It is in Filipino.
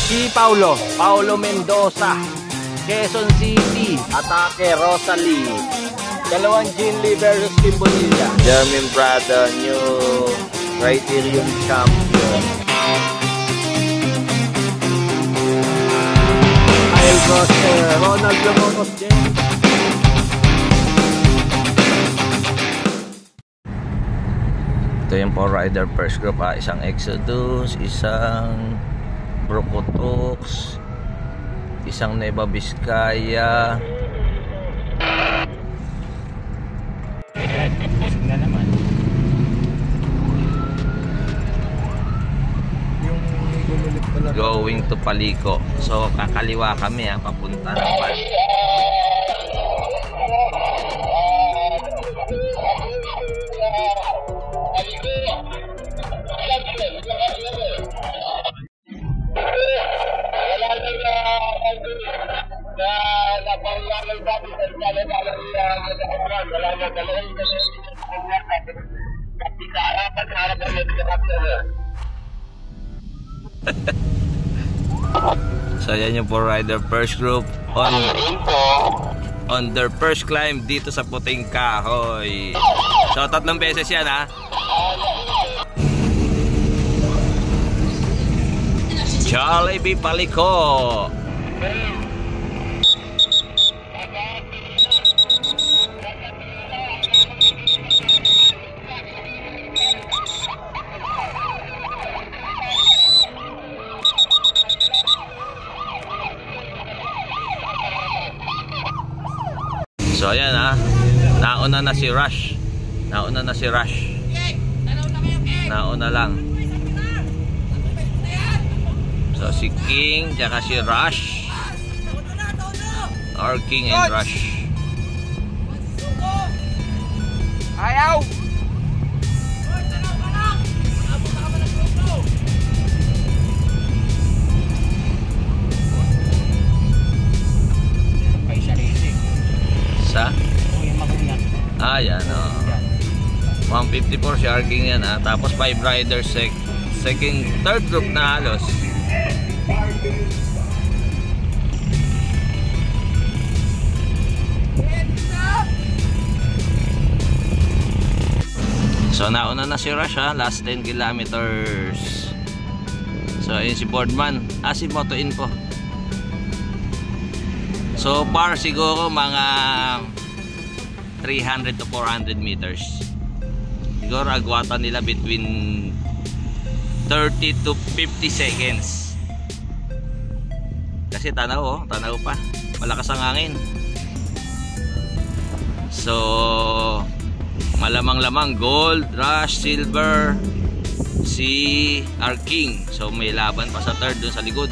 Si Paulo Mendoza, Quezon City, atake Rosalie. Dalawang Jinli versus Kim Bonilla. Jermaine Prada, new Criterium champion. Kyle Croster, Ronald Lomocos James. Ito yung Power Rider first group ha. Isang Exodus, isang Brocotox, isang Neva Vizcaya. Na naman. Yung gumulit pala. Going to Palico. So kakaliwa kami ha, papunta naman. So yan yung Power Rider first group on their first climb dito sa Puting Kahoy. So 3 beses yan ha. Jollibee Palico. So ayan ha, nauna na si Rush. Nauna lang. So si King, tsaka si Rush. Or King and Rush. Ayaw! Sa? Ah, yan o. 154 si King yan ha. Tapos 5 riders third group na halos. So nauna na si Rush ha. Last 10 kilometers. So ayun si Boardman. Si Moto Info. So far siguro mga 300 to 400 meters. Siguro agwatan nila between 30 to 50 seconds. Kasi tanaw pa. Malakas ang hangin. So malamang-lamang gold, Rush, silver, si King. So may laban pa sa third dun sa likod.